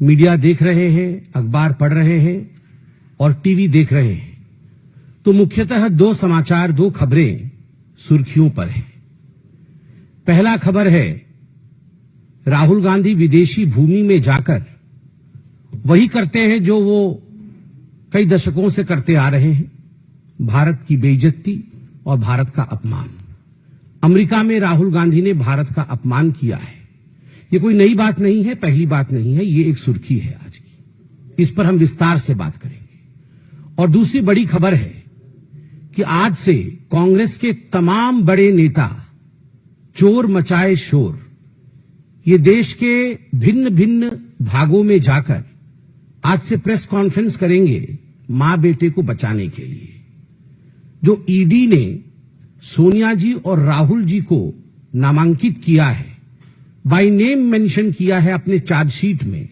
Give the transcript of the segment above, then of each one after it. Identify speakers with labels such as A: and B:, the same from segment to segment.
A: Media देख रहे हैं, अखबार पढ़ रहे हैं और टीवी देख रहे हैं तो मुख्यतः दो समाचार, दो खबरें सुर्खियों पर हैं। पहला खबर है राहुल गांधी विदेशी भूमि में जाकर वही करते हैं जो वो कई दशकों से करते आ रहे हैं, भारत की बेइज्जती और भारत का अपमान। अमेरिका में राहुल गांधी ने भारत का अपमान किया है। ये कोई नई बात नहीं है, पहली बात नहीं है, ये एक सुर्खी है आज की। इस पर हम विस्तार से बात करेंगे। और दूसरी बड़ी खबर है कि आज से कांग्रेस के तमाम बड़े नेता चोर मचाए शोर, ये देश के भिन्न भिन्न भागों में जाकर आज से प्रेस कॉन्फ्रेंस करेंगे मां बेटे को बचाने के लिए। जो ईडी ने सोनिया जी और राहुल जी को नामांकित किया है, बाय नेम मेंशन किया है अपने चार्जशीट में,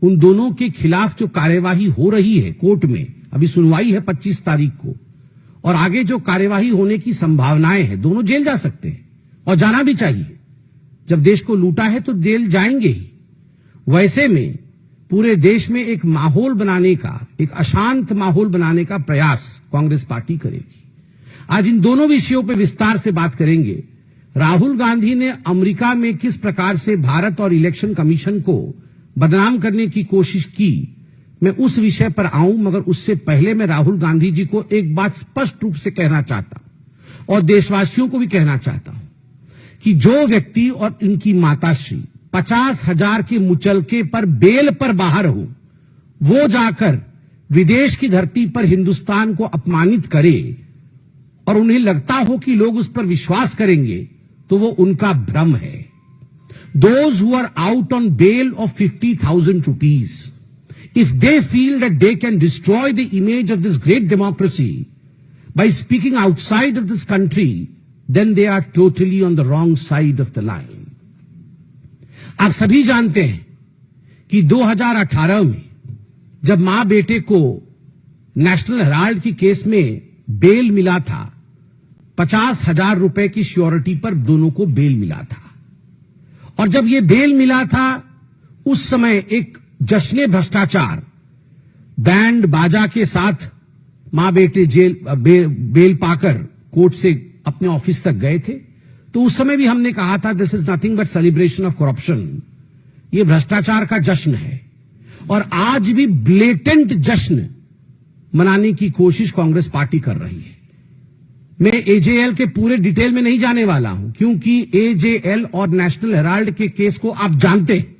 A: उन दोनों के खिलाफ जो कार्यवाही हो रही है कोर्ट में, अभी सुनवाई है 25 तारीख को, और आगे जो कार्यवाही होने की संभावनाएं हैं, दोनों जेल जा सकते हैं और जाना भी चाहिए। जब देश को लूटा है तो जेल जाएंगे ही। वैसे में पूरे देश में एक माहौल बनाने का, एक अशांत माहौल बनाने का प्रयास कांग्रेस पार्टी करेगी। आज इन दोनों विषयों पर विस्तार से बात करेंगे। राहुल गांधी ने अमेरिका में किस प्रकार से भारत और इलेक्शन कमीशन को बदनाम करने की कोशिश की, मैं उस विषय पर आऊं, मगर उससे पहले मैं राहुल गांधी जी को एक बात स्पष्ट रूप से कहना चाहता हूं और देशवासियों को भी कहना चाहता हूं कि जो व्यक्ति और इनकी माताश्री 50,000 के मुचलके पर बेल पर बाहर हो, वो जाकर विदेश की धरती पर हिंदुस्तान को अपमानित करे और उन्हें लगता हो कि लोग उस पर विश्वास करेंगे, तो वो उनका भ्रम है। Those who are out on bail of 50,000 rupees, if they feel that they can destroy the image of this great democracy by speaking outside of this country, then they are totally on the wrong side of the line. आप सभी जानते हैं कि 2018 में जब मां बेटे को नेशनल हेराल्ड की केस में बेल मिला था, 50,000 रुपए की श्योरिटी पर दोनों को बेल मिला था। और जब यह बेल मिला था, उस समय एक जश्न भ्रष्टाचार बैंड बाजा के साथ मां बेटे बेल पाकर कोर्ट से अपने ऑफिस तक गए थे। तो उस समय भी हमने कहा था this is nothing but celebration of corruption, ये भ्रष्टाचार का जश्न है। और आज भी ब्लेटेंट जश्न मनाने की कोशिश कांग्रेस पार्टी कर रही है। मैं एजेएल के पूरे डिटेल में नहीं जाने वाला हूं, क्योंकि एजेएल और नेशनल हेराल्ड के केस को आप जानते हैं।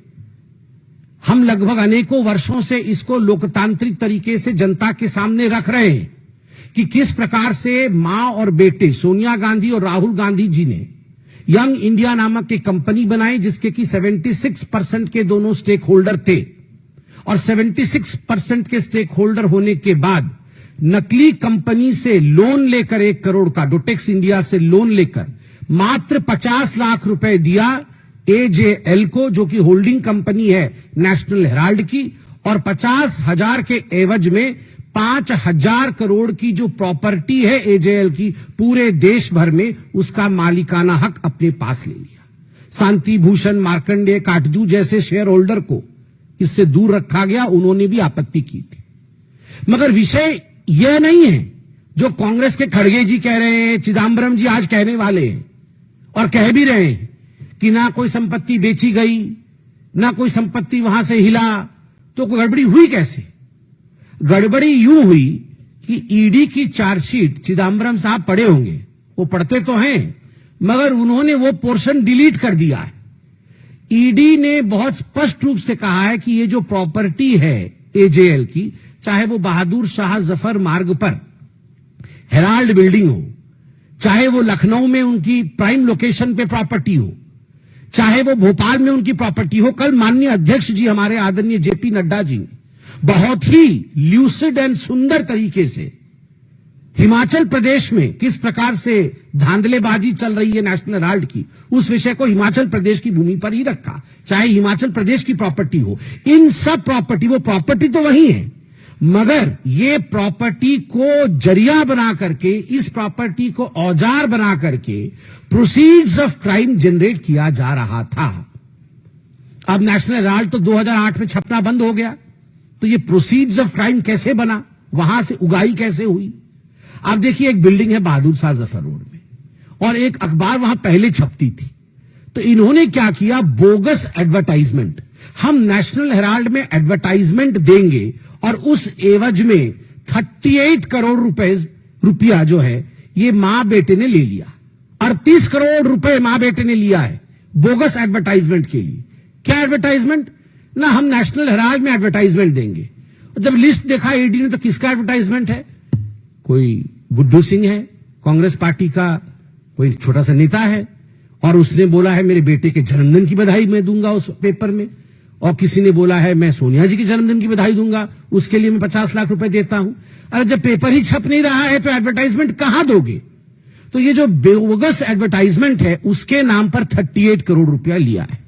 A: हम लगभग अनेकों वर्षों से इसको लोकतांत्रिक तरीके से जनता के सामने रख रहे हैं कि किस प्रकार से मां और बेटे सोनिया गांधी और राहुल गांधी जी ने यंग इंडिया नामक एक कंपनी बनाई, जिसके कि 76% के दोनों स्टेक होल्डर थे। और 76% के स्टेक होल्डर होने के बाद नकली कंपनी से लोन लेकर 1 करोड़ का, डोटेक्स इंडिया से लोन लेकर मात्र 50 लाख रुपए दिया एजेएल को, जो कि होल्डिंग कंपनी है नेशनल हेराल्ड की, और 50,000 के एवज में 5,000 करोड़ की जो प्रॉपर्टी है एजेएल की, पूरे देश भर में उसका मालिकाना हक अपने पास ले लिया। शांति भूषण, मार्कंडेय काटजू जैसे शेयर होल्डर को इससे दूर रखा गया, उन्होंने भी आपत्ति की थी। मगर विषय यह नहीं है जो कांग्रेस के खड़गे जी कह रहे हैं, चिदंबरम जी आज कहने वाले हैं और कह भी रहे हैं कि ना कोई संपत्ति बेची गई, ना कोई संपत्ति वहां से हिला। तो गड़बड़ी हुई कैसे? गड़बड़ी यूं हुई कि ईडी की चार्जशीट चिदंबरम साहब पढ़े होंगे, वो पढ़ते तो हैं, मगर उन्होंने वो पोर्शन डिलीट कर दिया है। ईडी ने बहुत स्पष्ट रूप से कहा है कि ये जो प्रॉपर्टी है एजेएल की, चाहे वो बहादुर शाह जफर मार्ग पर हेराल्ड बिल्डिंग हो, चाहे वो लखनऊ में उनकी प्राइम लोकेशन पे प्रॉपर्टी हो, चाहे वो भोपाल में उनकी प्रॉपर्टी हो। कल माननीय अध्यक्ष जी हमारे आदरणीय जेपी नड्डा जी ने बहुत ही ल्यूसिड एंड सुंदर तरीके से हिमाचल प्रदेश में किस प्रकार से धांधलेबाजी चल रही है नेशनल हेराल्ड की, उस विषय को हिमाचल प्रदेश की भूमि पर ही रखा, चाहे हिमाचल प्रदेश की प्रॉपर्टी हो। इन सब प्रॉपर्टी, वो प्रॉपर्टी तो वही है, मगर ये प्रॉपर्टी को जरिया बना करके, इस प्रॉपर्टी को औजार बना करके प्रोसीड्स ऑफ क्राइम जनरेट किया जा रहा था। अब नेशनल हेराल्ड तो 2008 में छपना बंद हो गया, तो ये प्रोसीड्स ऑफ क्राइम कैसे बना, वहां से उगाई कैसे हुई? आप देखिए, एक बिल्डिंग है बहादुर शाह जफर रोड में, और एक अखबार वहां पहले छपती थी। तो इन्होंने क्या किया, बोगस एडवर्टाइजमेंट, हम नेशनल हेराल्ड में एडवर्टाइजमेंट देंगे और उस एवज में 38 करोड़ रुपया जो है ये मां बेटे ने ले लिया। 38 करोड़ रुपए मां बेटे ने लिया है बोगस एडवर्टाइजमेंट के लिए। क्या एडवर्टाइजमेंट? ना हम नेशनल हेराल्ड में एडवर्टाइजमेंट देंगे। जब लिस्ट देखा ईडी ने तो किसका एडवर्टाइजमेंट है? कोई गुड्डू सिंह है, कांग्रेस पार्टी का कोई छोटा सा नेता है, और उसने बोला है मेरे बेटे के जन्मदिन की बधाई मैं दूंगा उस पेपर में, और किसी ने बोला है मैं सोनिया जी के जन्मदिन की बधाई दूंगा, उसके लिए मैं 50 लाख रुपए देता हूं। अरे जब पेपर ही छप नहीं रहा है तो एडवर्टाइजमेंट कहां दोगे? तो ये जो बोगस एडवर्टाइजमेंट है उसके नाम पर 38 करोड़ रुपया लिया है।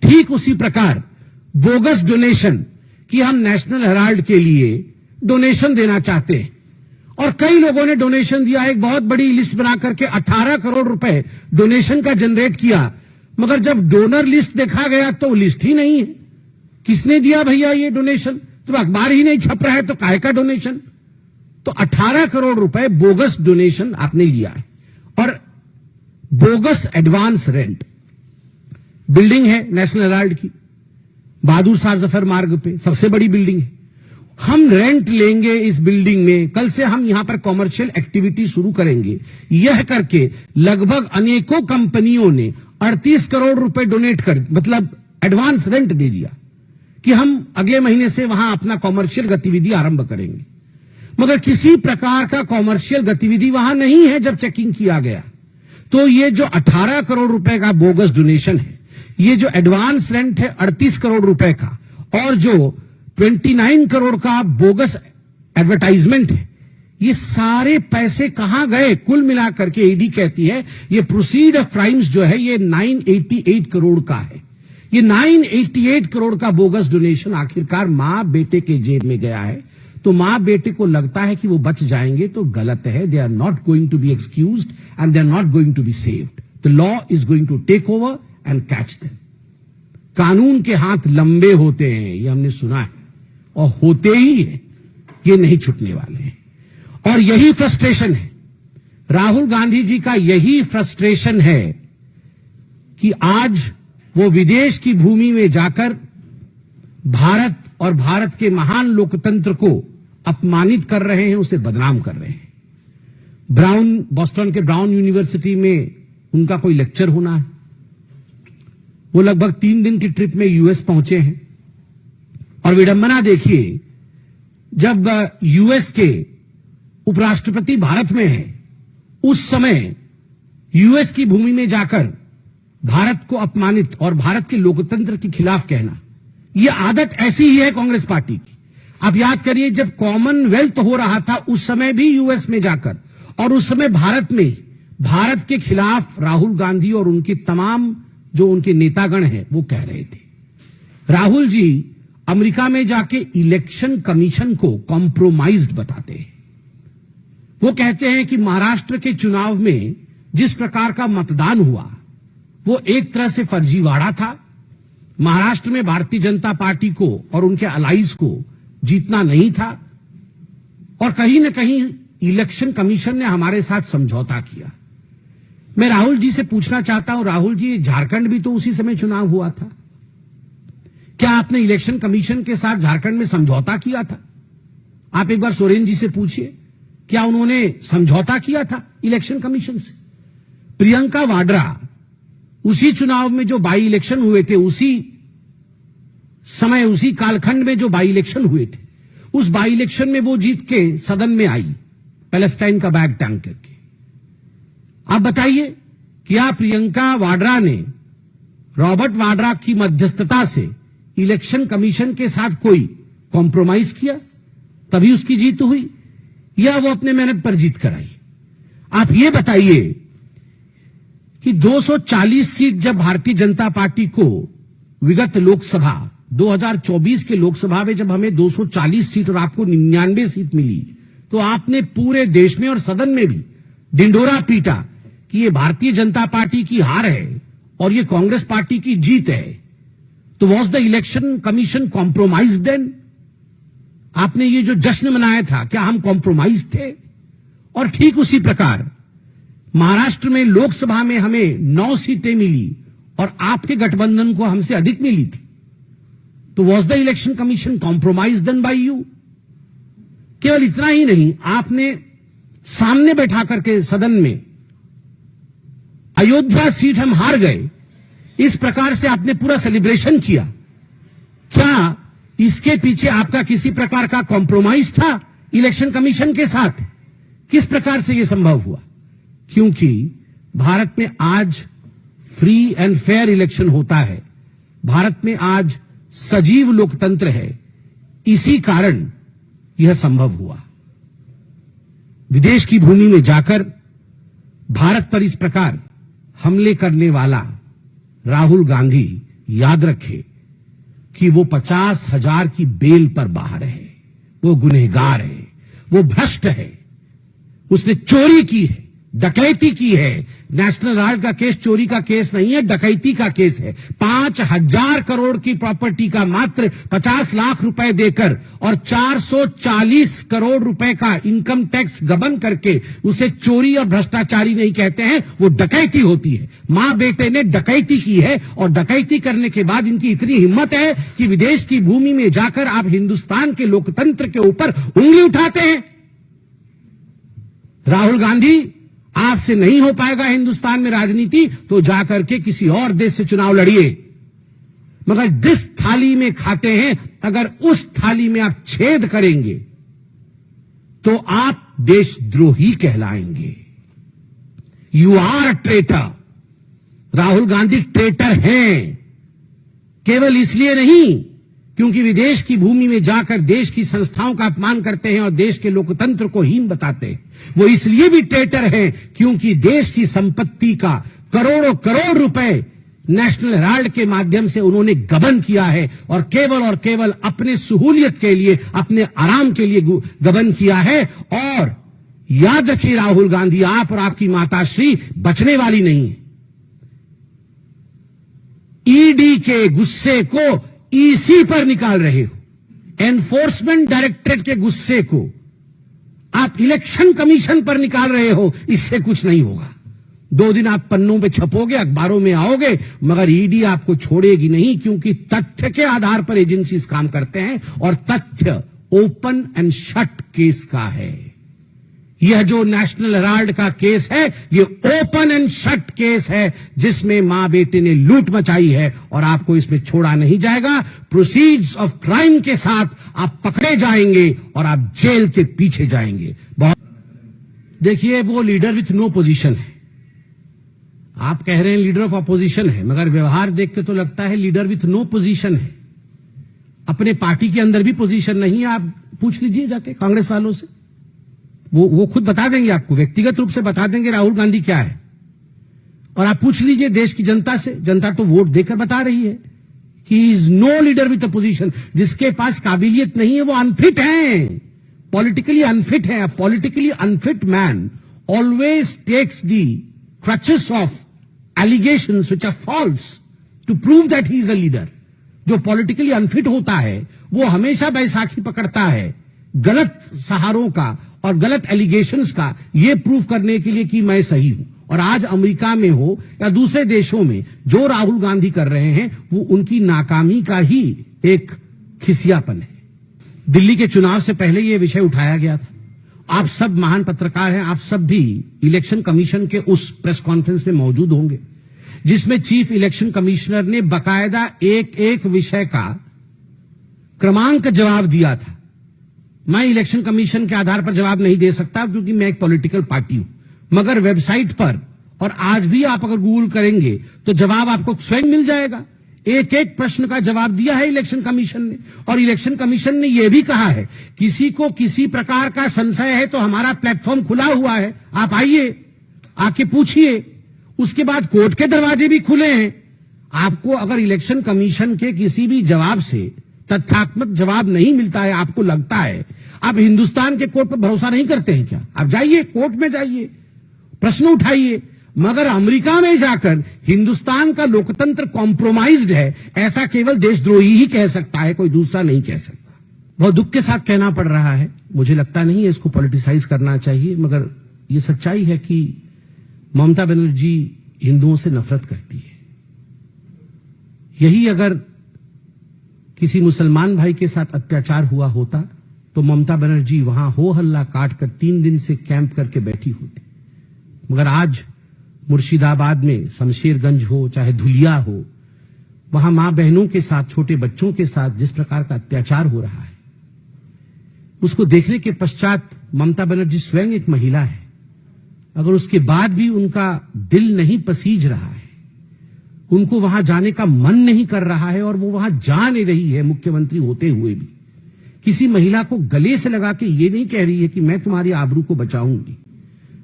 A: ठीक उसी प्रकार बोगस डोनेशन कि हम नेशनल हेराल्ड के लिए डोनेशन देना चाहते हैं, और कई लोगों ने डोनेशन दिया। एक बहुत बड़ी लिस्ट बना करके 18 करोड़ रुपए डोनेशन का जनरेट किया, मगर जब डोनर लिस्ट देखा गया तो लिस्ट ही नहीं है। किसने दिया भैया ये डोनेशन? जब अखबार ही नहीं छप रहा है तो काहे का डोनेशन? तो 18 करोड़ रुपए बोगस डोनेशन आपने लिया है। और बोगस एडवांस रेंट, बिल्डिंग है नेशनल हेराल्ड की बहादुर शाह जफर मार्ग पे, सबसे बड़ी बिल्डिंग है। हम रेंट लेंगे इस बिल्डिंग में, कल से हम यहां पर कॉमर्शियल एक्टिविटी शुरू करेंगे, यह करके लगभग अनेकों कंपनियों ने 38 करोड़ रुपए डोनेट कर, मतलब एडवांस रेंट दे दिया कि हम अगले महीने से वहां अपना कॉमर्शियल गतिविधि आरंभ करेंगे। मगर किसी प्रकार का कॉमर्शियल गतिविधि वहां नहीं है। जब चेकिंग किया गया तो ये जो 18 करोड़ रुपए का बोगस डोनेशन है, ये जो एडवांस रेंट है 38 करोड़ रुपए का, और जो 29 करोड़ का बोगस एडवर्टाइजमेंट है, ये सारे पैसे कहां गए? कुल मिलाकर के ईडी कहती है ये प्रोसीड ऑफ क्राइम्स जो है ये 988 करोड़ का है। ये 988 करोड़ का बोगस डोनेशन आखिरकार मां बेटे के जेब में गया है। तो मां बेटे को लगता है कि वो बच जाएंगे, तो गलत है। They are not going to be excused and they are not going to be saved. The law is going to take over and catch them. कानून के हाथ लंबे होते हैं, ये हमने सुना है, और होते ही है, ये नहीं छूटने वाले हैं। और यही फ्रस्ट्रेशन है, राहुल गांधी जी का यही फ्रस्ट्रेशन है कि आज वो विदेश की भूमि में जाकर भारत और भारत के महान लोकतंत्र को अपमानित कर रहे हैं, उसे बदनाम कर रहे हैं। बॉस्टन के ब्राउन यूनिवर्सिटी में उनका कोई लेक्चर होना है, वो लगभग 3 दिन की ट्रिप में यूएस पहुंचे हैं। और विडंबना देखिए, जब यूएस के उपराष्ट्रपति भारत में है, उस समय यूएस की भूमि में जाकर भारत को अपमानित और भारत के लोकतंत्र के खिलाफ कहना, यह आदत ऐसी ही है कांग्रेस पार्टी की। आप याद करिए, जब कॉमनवेल्थ हो रहा था उस समय भी यूएस में जाकर, और उस समय भारत में भारत के खिलाफ राहुल गांधी और उनके तमाम जो उनके नेतागण हैं वो कह रहे थे। राहुल जी अमेरिका में जाके इलेक्शन कमीशन को कॉम्प्रोमाइज्ड बताते हैं। वो कहते हैं कि महाराष्ट्र के चुनाव में जिस प्रकार का मतदान हुआ वो एक तरह से फर्जीवाड़ा था। महाराष्ट्र में भारतीय जनता पार्टी को और उनके अलाइज को जीतना नहीं था, और कहीं ना कहीं इलेक्शन कमीशन ने हमारे साथ समझौता किया। मैं राहुल जी से पूछना चाहता हूं, राहुल जी, झारखंड भी तो उसी समय चुनाव हुआ था, क्या आपने इलेक्शन कमीशन के साथ झारखंड में समझौता किया था? आप एक बार सोरेन जी से पूछिए, क्या उन्होंने समझौता किया था इलेक्शन कमीशन से? प्रियंका वाड्रा उसी चुनाव में जो बाई इलेक्शन हुए थे, उसी समय उसी कालखंड में जो बाई इलेक्शन हुए थे, उस बाई इलेक्शन में वो जीत के सदन में आई पैलेस्टाइन का बैग टांग करके। आप बताइए, क्या प्रियंका वाड्रा ने रॉबर्ट वाड्रा की मध्यस्थता से इलेक्शन कमीशन के साथ कोई कॉम्प्रोमाइज किया तभी उसकी जीत हुई, या वो अपने मेहनत पर जीत कर आई? आप ये बताइए कि 240 सीट जब भारतीय जनता पार्टी को विगत लोकसभा 2024 के लोकसभा में जब हमें 240 सीट और आपको 99 सीट मिली, तो आपने पूरे देश में और सदन में भी ढिंढोरा पीटा कि ये भारतीय जनता पार्टी की हार है और ये कांग्रेस पार्टी की जीत है। तो was the election commission compromise then? आपने ये जो जश्न मनाया था, क्या हम कॉम्प्रोमाइज थे? और ठीक उसी प्रकार महाराष्ट्र में लोकसभा में हमें 9 सीटें मिली और आपके गठबंधन को हमसे अधिक मिली थी। तो was the election commission compromise then by you? केवल इतना ही नहीं, आपने सामने बैठा करके सदन में अयोध्या सीट हम हार गए, इस प्रकार से आपने पूरा सेलिब्रेशन किया। क्या इसके पीछे आपका किसी प्रकार का कॉम्प्रोमाइज था इलेक्शन कमीशन के साथ? किस प्रकार से यह संभव हुआ? क्योंकि भारत में आज फ्री एंड फेयर इलेक्शन होता है, भारत में आज सजीव लोकतंत्र है, इसी कारण यह संभव हुआ। विदेश की भूमि में जाकर भारत पर इस प्रकार हमले करने वाला राहुल गांधी याद रखे कि वो 50,000 की बेल पर बाहर है, वो गुनहगार है, वो भ्रष्ट है, उसने चोरी की है, डकैती की है। नेशनल हेराल्ड का केस चोरी का केस नहीं है, डकैती का केस है। 5,000 करोड़ की प्रॉपर्टी का मात्र 50 लाख रुपए देकर और 440 करोड़ रुपए का इनकम टैक्स गबन करके उसे चोरी और भ्रष्टाचारी नहीं कहते हैं, वो डकैती होती है। मां बेटे ने डकैती की है और डकैती करने के बाद इनकी इतनी हिम्मत है कि विदेश की भूमि में जाकर आप हिंदुस्तान के लोकतंत्र के ऊपर उंगली उठाते हैं। राहुल गांधी, आपसे नहीं हो पाएगा हिंदुस्तान में राजनीति, तो जाकर के किसी और देश से चुनाव लड़िए, मगर जिस थाली में खाते हैं अगर उस थाली में आप छेद करेंगे तो आप देशद्रोही कहलाएंगे। You are traitor. Rahul Gandhi traitor हैं, केवल इसलिए नहीं क्योंकि विदेश की भूमि में जाकर देश की संस्थाओं का अपमान करते हैं और देश के लोकतंत्र को हीन बताते हैं। वो इसलिए भी ट्रेटर हैं क्योंकि देश की संपत्ति का करोड़ों करोड़ रुपए नेशनल हेराल्ड के माध्यम से उन्होंने गबन किया है और केवल अपने सहूलियत के लिए, अपने आराम के लिए गबन किया है। और याद रखिए राहुल गांधी, आप और आपकी माताश्री बचने वाली नहीं है। ईडी के गुस्से को ईसी पर निकाल रहे हो, एनफोर्समेंट डायरेक्टरेट के गुस्से को आप इलेक्शन कमीशन पर निकाल रहे हो। इससे कुछ नहीं होगा। 2 दिन आप पन्नों पे छपोगे, अखबारों में आओगे, मगर ईडी आपको छोड़ेगी नहीं, क्योंकि तथ्य के आधार पर एजेंसीज काम करते हैं और तथ्य ओपन एंड शट केस का है। यह जो नेशनल हेराल्ड का केस है, ये ओपन एंड शट केस है जिसमें मां बेटे ने लूट मचाई है और आपको इसमें छोड़ा नहीं जाएगा। प्रोसीड्स ऑफ क्राइम के साथ आप पकड़े जाएंगे और आप जेल के पीछे जाएंगे। देखिए, वो लीडर विथ नो पोजीशन है। आप कह रहे हैं लीडर ऑफ अपोजिशन है, मगर व्यवहार देख के तो लगता है लीडर विथ नो पोजीशन है। अपने पार्टी के अंदर भी पोजीशन नहीं है। आप पूछ लीजिए जाके कांग्रेस वालों से, वो खुद बता देंगे आपको, व्यक्तिगत रूप से बता देंगे राहुल गांधी क्या है। और आप पूछ लीजिए देश की जनता से, जनता तो वोट देकर बता रही है कि is no leader with opposition. जिसके पास काबिलियत नहीं है वो अनफिट है, पॉलिटिकली अनफिट है। Politically unfit man always takes the crutches of allegations which are false to prove that he is a leader. जो पॉलिटिकली अनफिट होता है वो हमेशा बैसाखी पकड़ता है गलत सहारों का और गलत एलिगेशंस का, यह प्रूव करने के लिए कि मैं सही हूं। और आज अमेरिका में हो या दूसरे देशों में जो राहुल गांधी कर रहे हैं वो उनकी नाकामी का ही एक खिसियापन है। दिल्ली के चुनाव से पहले यह विषय उठाया गया था। आप सब महान पत्रकार हैं, आप सब भी इलेक्शन कमीशन के उस प्रेस कॉन्फ्रेंस में मौजूद होंगे जिसमें चीफ इलेक्शन कमिश्नर ने बाकायदा एक एक विषय का क्रमांक जवाब दिया था। मैं इलेक्शन कमीशन के आधार पर जवाब नहीं दे सकता क्योंकि मैं एक पॉलिटिकल पार्टी हूं, मगर वेबसाइट पर और आज भी आप अगर गूगल करेंगे तो जवाब आपको स्वयं मिल जाएगा। एक एक प्रश्न का जवाब दिया है इलेक्शन कमीशन ने। और इलेक्शन कमीशन ने यह भी कहा है किसी को किसी प्रकार का संशय है तो हमारा प्लेटफॉर्म खुला हुआ है, आप आइए, आके पूछिए। उसके बाद कोर्ट के दरवाजे भी खुले हैं। आपको अगर इलेक्शन कमीशन के किसी भी जवाब से तथ्यात्मक जवाब नहीं मिलता है, आपको लगता है, आप हिंदुस्तान के कोर्ट पर भरोसा नहीं करते हैं क्या? आप जाइए, कोर्ट में जाइए, प्रश्न उठाइए। मगर अमेरिका में जाकर हिंदुस्तान का लोकतंत्र कॉम्प्रोमाइज्ड है, ऐसा केवल देशद्रोही ही कह सकता है, कोई दूसरा नहीं कह सकता। बहुत दुख के साथ कहना पड़ रहा है, मुझे लगता नहीं है इसको पॉलिटिसाइज करना चाहिए, मगर यह सच्चाई है कि ममता बनर्जी हिंदुओं से नफरत करती है। यही अगर किसी मुसलमान भाई के साथ अत्याचार हुआ होता तो ममता बनर्जी वहां हो हल्ला काट कर 3 दिन से कैंप करके बैठी होती। मगर आज मुर्शिदाबाद में शमशेरगंज हो चाहे धुलिया हो, वहां मां बहनों के साथ, छोटे बच्चों के साथ जिस प्रकार का अत्याचार हो रहा है, उसको देखने के पश्चात ममता बनर्जी स्वयं एक महिला है, अगर उसके बाद भी उनका दिल नहीं पसीज रहा है, उनको वहां जाने का मन नहीं कर रहा है और वो वहां जा नहीं रही है मुख्यमंत्री होते हुए भी, किसी महिला को गले से लगा के ये नहीं कह रही है कि मैं तुम्हारी आबरू को बचाऊंगी,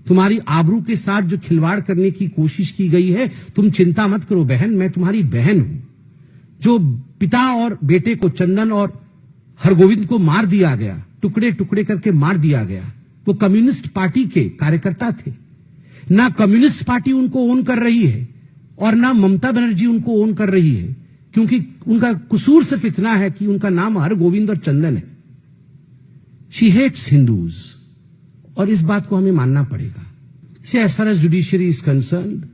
A: तुम्हारी आबरू के साथ जो खिलवाड़ करने की कोशिश की गई है, तुम चिंता मत करो बहन, मैं तुम्हारी बहन हूं। जो पिता और बेटे को, चंदन और हरगोविंद को मार दिया गया, टुकड़े टुकड़े करके मार दिया गया, वो कम्युनिस्ट पार्टी के कार्यकर्ता थे। ना कम्युनिस्ट पार्टी उनको ओन कर रही है और ना ममता बनर्जी उनको ओन कर रही है, क्योंकि उनका कसूर सिर्फ इतना है कि उनका नाम हरगोविंद और चंदन है। शी हेट्स हिंदूज, और इस बात को हमें मानना पड़ेगा। See, as far as judiciary is concerned,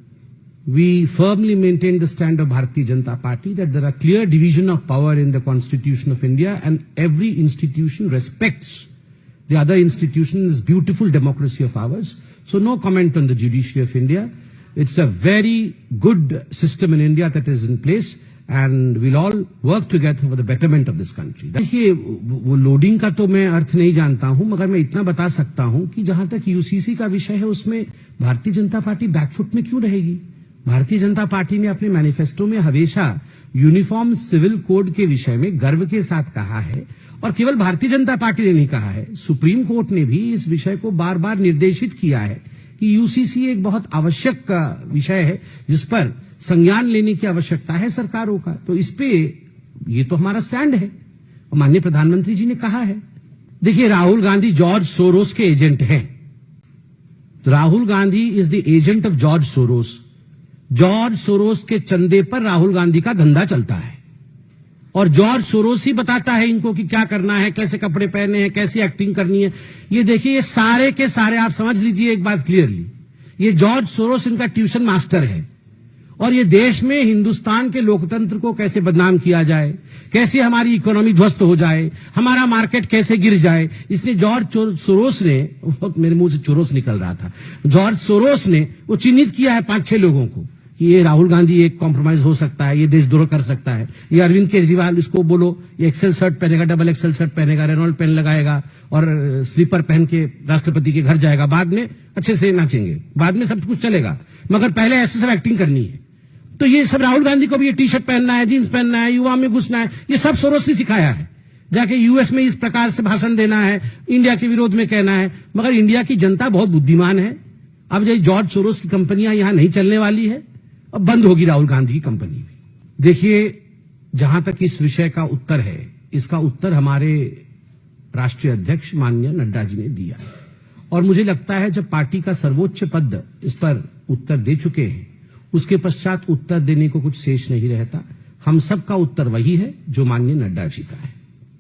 A: we firmly maintain the stand of Bharatiya Janata Party that there are clear division of power in the Constitution of India, and every institution respects the other institution, this beautiful democracy of ours. So no comment on the judiciary of India. It's a very good system in India that is in place, and we'll all work together for the betterment of this country. देखिए, वो loading का तो मैं अर्थ नहीं जानता हूं, मगर मैं इतना बता सकता हूं कि जहां तक यूसीसी का विषय है, उसमें भारतीय जनता पार्टी बैकफुट में क्यों रहेगी। भारतीय जनता पार्टी ने अपने मैनिफेस्टो में हमेशा यूनिफॉर्म सिविल कोड के विषय में गर्व के साथ कहा है, और केवल भारतीय जनता पार्टी ने नहीं कहा है, सुप्रीम कोर्ट ने भी इस विषय को बार बार निर्देशित किया है कि यूसीसी एक बहुत आवश्यक विषय है जिस पर संज्ञान लेने की आवश्यकता है सरकारों का। तो इस पे ये तो हमारा स्टैंड है, और माननीय प्रधानमंत्री जी ने कहा है। देखिए, राहुल गांधी जॉर्ज सोरोस के एजेंट हैं। Rahul Gandhi is the agent of George Soros. George Soros के चंदे पर राहुल गांधी का धंधा चलता है, और जॉर्ज सोरोस ही बताता है इनको कि क्या करना है, कैसे कपड़े पहने हैं, कैसी एक्टिंग करनी है। ये देखिए, ये सारे के सारे आप समझ लीजिए एक बात क्लियरली, ये जॉर्ज सोरोस इनका ट्यूशन मास्टर है। और ये देश में हिंदुस्तान के लोकतंत्र को कैसे बदनाम किया जाए, कैसे हमारी इकोनॉमी ध्वस्त हो जाए, हमारा मार्केट कैसे गिर जाए, इसने जॉर्ज सोरोस ने, मेरे मुंह से चोरोस निकल रहा था, जॉर्ज सोरोस ने वो चिन्हित किया है 5-6 लोगों को कि ये राहुल गांधी एक कॉम्प्रोमाइज हो सकता है, ये देशद्रोह कर सकता है। ये अरविंद केजरीवाल, इसको बोलो ये एक्सेल शर्ट पहनेगा, डबल एक्सेल शर्ट पहनेगा, रेनॉल्ड पेन लगाएगा और स्लीपर पहन के राष्ट्रपति के घर जाएगा, बाद में अच्छे से नाचेंगे, बाद में सब कुछ चलेगा, मगर पहले ऐसे सब एक्टिंग करनी है। तो ये सब राहुल गांधी को भी ये टी शर्ट पहनना है, जींस पहनना है, युवा में घुसना है, ये सब सोरोस ने सिखाया है। जाके यूएस में इस प्रकार से भाषण देना है, इंडिया के विरोध में कहना है। मगर इंडिया की जनता बहुत बुद्धिमान है। अब ये जॉर्ज सोरोस की कंपनियां यहां नहीं चलने वाली है, अब बंद होगी राहुल गांधी की कंपनी भी। देखिए, जहां तक इस विषय का उत्तर है, इसका उत्तर हमारे राष्ट्रीय अध्यक्ष माननीय नड्डा जी ने दिया है, और मुझे लगता है जब पार्टी का सर्वोच्च पद इस पर उत्तर दे चुके हैं, उसके पश्चात उत्तर देने को कुछ शेष नहीं रहता। हम सब का उत्तर वही है जो माननीय नड्डा जी का है।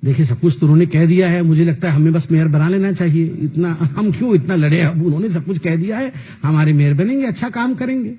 A: देखिए, सब कुछ तो उन्होंने कह दिया है, मुझे लगता है हमें बस मेयर बना लेना चाहिए। इतना हम क्यों इतना लड़े, अब उन्होंने सब कुछ कह दिया है, हमारे मेयर बनेंगे, अच्छा काम करेंगे।